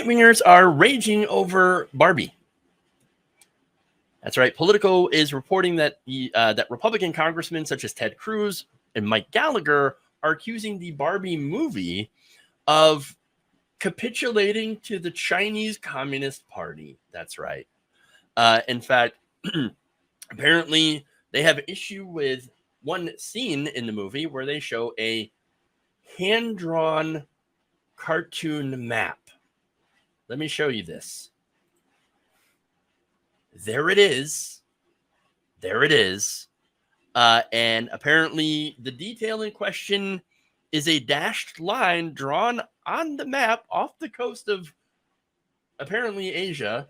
right-wingers are raging over Barbie. That's right. Politico is reporting that that Republican congressmen such as Ted Cruz and Mike Gallagher are accusing the Barbie movie of capitulating to the Chinese Communist Party. That's right. In fact, apparently they have issue with one scene in the movie where they show a hand-drawn cartoon map. Let me show you this. There it is. There it is. And apparently the detail in question is a dashed line drawn on the map off the coast of apparently Asia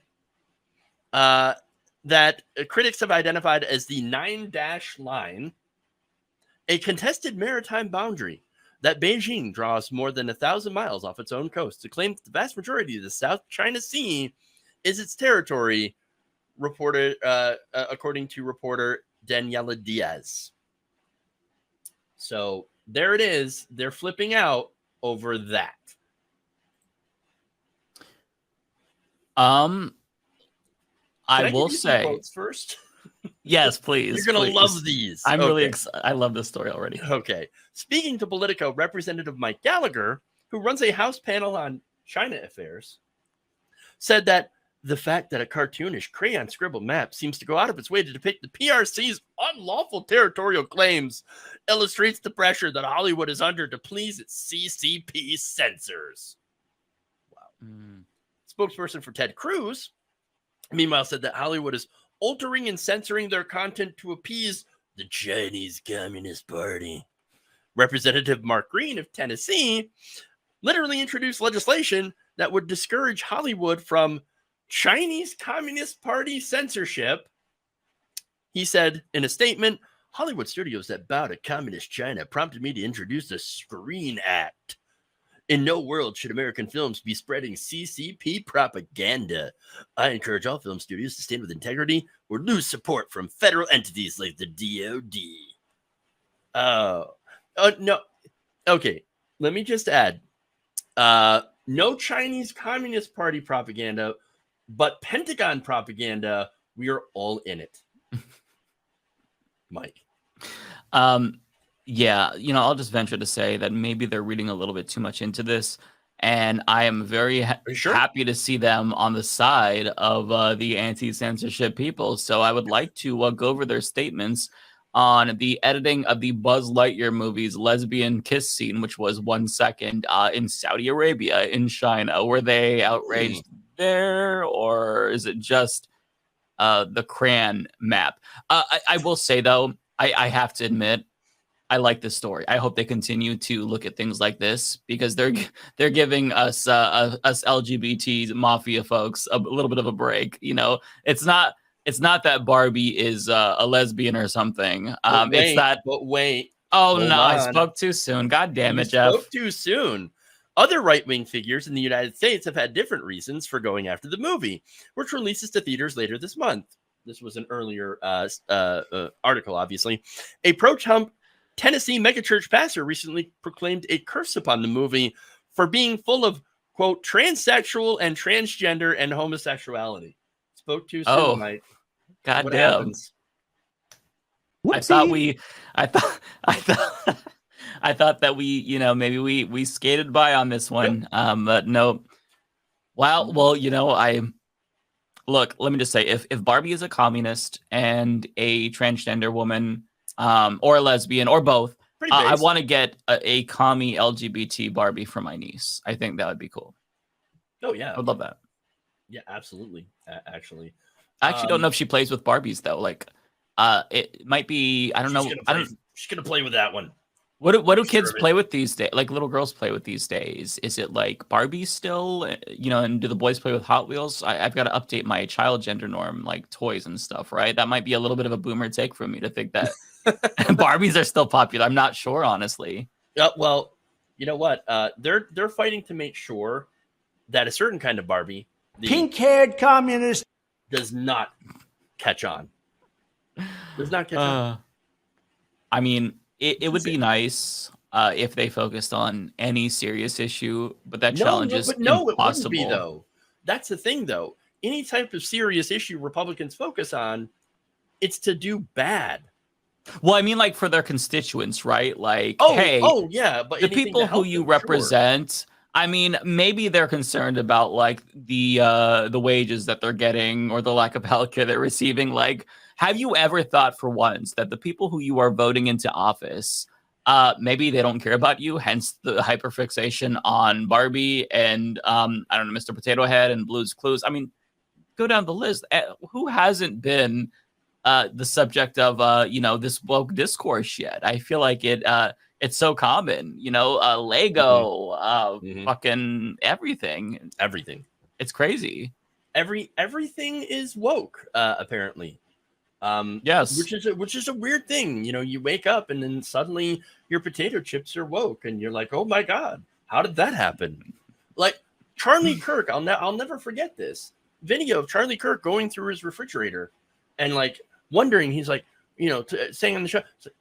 that critics have identified as the 9-dash line, a contested maritime boundary that Beijing draws more than 1,000 miles off its own coast to claim that the vast majority of the South China Sea is its territory, reported according to reporter Daniela Diaz. So there it is. They're flipping out over that. I will give you say some quotes first. Yes, please. You're gonna love these. I'm really excited. I love this story already. Okay. Speaking to Politico, Representative Mike Gallagher, who runs a House panel on China affairs, said that the fact that a cartoonish crayon scribbled map seems to go out of its way to depict the PRC's unlawful territorial claims illustrates the pressure that Hollywood is under to please its CCP censors. Wow. Spokesperson for Ted Cruz, meanwhile, said that Hollywood is altering and censoring their content to appease the Chinese Communist Party. Representative Mark Green of Tennessee literally introduced legislation that would discourage Hollywood from Chinese Communist Party censorship. He said in a statement, Hollywood studios that bow to Communist China prompted me to introduce the Screen Act. In no world should American films be spreading CCP propaganda. I encourage all film studios to stand with integrity or lose support from federal entities like the DOD. No. Okay, let me just add. No Chinese Communist Party propaganda, but Pentagon propaganda. We are all in it. Mike. Yeah, I'll just venture to say that maybe they're reading a little bit too much into this, and I am very happy to see them on the side of the anti-censorship people. So I would like to go over their statements on the editing of the Buzz Lightyear movie's lesbian kiss scene, which was 1 second in Saudi Arabia, in China. Were they outraged there, or is it just the crayon map? I will say, though, I have to admit, I like this story. I hope they continue to look at things like this because they're giving us LGBT mafia folks a little bit of a break. It's not that Barbie is a lesbian or something. It's that. But wait. Oh no! I spoke too soon. God damn it, Jeff! Spoke too soon. Other right-wing figures in the United States have had different reasons for going after the movie, which releases to theaters later this month. This was an earlier article, obviously. A pro-Trump Tennessee megachurch pastor recently proclaimed a curse upon the movie for being full of, quote, transsexual and transgender and homosexuality. Spoke too soon, Mike. God damn. I thought that we, maybe we skated by on this one. But no. Well, look, let me just say, if Barbie is a communist and a transgender woman, or a lesbian, or both, I want to get a commie LGBT Barbie for my niece. I think that would be cool. Oh yeah, I would love that. Yeah, absolutely. Actually, I actually don't know if she plays with Barbies though. Like, it might be. I don't know. She's gonna play with that one. What do kids play with these days? Like little girls play with these days? Is it like Barbie still? And do the boys play with Hot Wheels? I've got to update my child gender norm, like toys and stuff, right? That might be a little bit of a boomer take from me to think that Barbies are still popular. I'm not sure, honestly. Well, you know what? They're fighting to make sure that a certain kind of Barbie, the pink-haired communist, does not catch on. Does not catch on. I mean, it would be nice if they focused on any serious issue, but that No, challenge no, is but no, it wouldn't be impossible. though. That's the thing though. Any type of serious issue Republicans focus on, it's to do bad. Well, I mean, like for their constituents, right? Like, Oh, hey, oh yeah, but the anything to people who help you them, sure. represent, I mean, maybe they're concerned about like the wages that they're getting or the lack of healthcare they're receiving. Like, have you ever thought for once that the people who you are voting into office, maybe they don't care about you, hence the hyperfixation on Barbie and I don't know, Mr. Potato Head and Blue's Clues. I mean, go down the list. Who hasn't been the subject of this woke discourse yet? I feel like it's so common, Lego, fucking everything. It's crazy. Everything is woke, apparently. Yes, which is a weird thing. You wake up and then suddenly your potato chips are woke, and you're like, oh my god, how did that happen? Like Charlie Kirk, I'll never forget this video of Charlie Kirk going through his refrigerator and like wondering. He's like, saying on the show, like,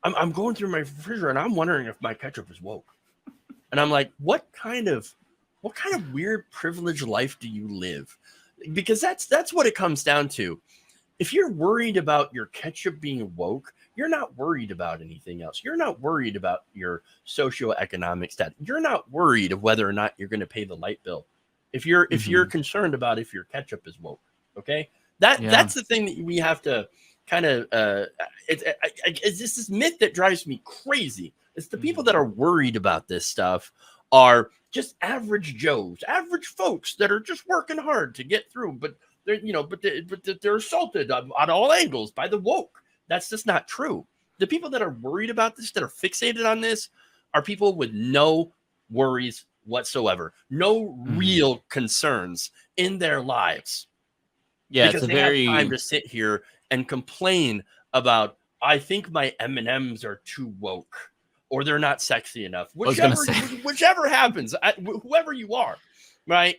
I'm going through my refrigerator and I'm wondering if my ketchup is woke. And I'm like, what kind of weird privileged life do you live? Because that's what it comes down to. If you're worried about your ketchup being woke, you're not worried about anything else. You're not worried about your socioeconomic status. You're not worried of whether or not you're going to pay the light bill. If you're concerned about if your ketchup is woke, okay? That's the thing that we have to kind of it's just this myth that drives me crazy. It's the people that are worried about this stuff are just average Joes, average folks that are just working hard to get through, but they're assaulted on all angles by the woke. That's just not true. The people that are worried about this, that are fixated on this, are people with no worries whatsoever, no real concerns in their lives. Yeah, because they have time to sit here and complain about, I think my M&Ms are too woke, or they're not sexy enough. Whichever happens, whoever you are, right?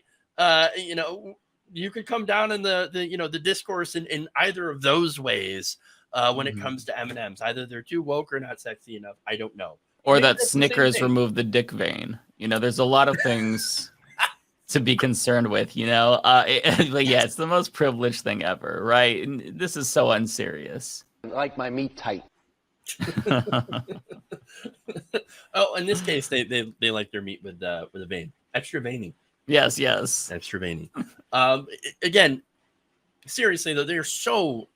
You could come down in the discourse in either of those ways when it comes to M&Ms. Either they're too woke or not sexy enough. I don't know. Or that Snickers removed the dick vein. There's a lot of things to be concerned with, but yeah, it's the most privileged thing ever, right? And this is so unserious. I like my meat tight. Oh, in this case, they like their meat with a vein, extra veiny. Yes, extra veiny. Again, seriously though, they're so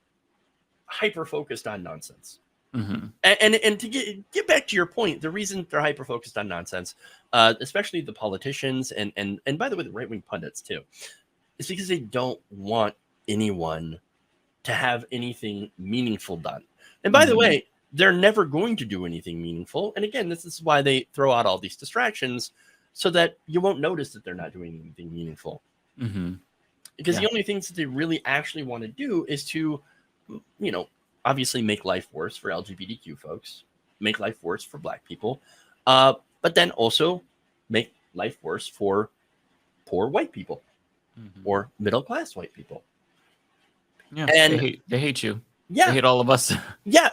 hyper focused on nonsense. And to get back to your point, the reason they're hyper focused on nonsense, especially the politicians and by the way, the right wing pundits too, is because they don't want anyone to have anything meaningful done. And by the way, they're never going to do anything meaningful. And again, this is why they throw out all these distractions, so that you won't notice that they're not doing anything meaningful. Because the only things that they really actually want to do is to, obviously make life worse for LGBTQ folks, make life worse for Black people, but then also make life worse for poor white people or middle-class white people. Yeah, and they hate you. Yeah, they hate all of us. Yeah,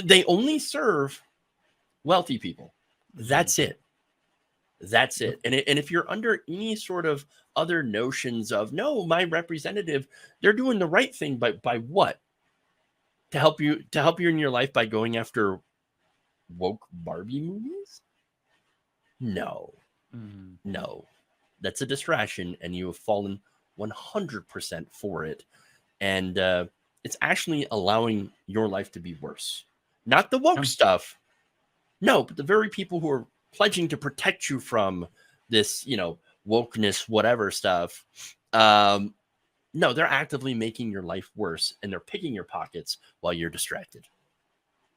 they only serve wealthy people. That's it. That's it. And if you're under any sort of other notions of, no, my representative, they're doing the right thing, but by what? To help you in your life by going after woke Barbie movies? No. No. That's a distraction, and you have fallen 100% for it. And it's actually allowing your life to be worse. Not the woke stuff. No, but the very people who are pledging to protect you from this, wokeness, whatever stuff. No, they're actively making your life worse, and they're picking your pockets while you're distracted.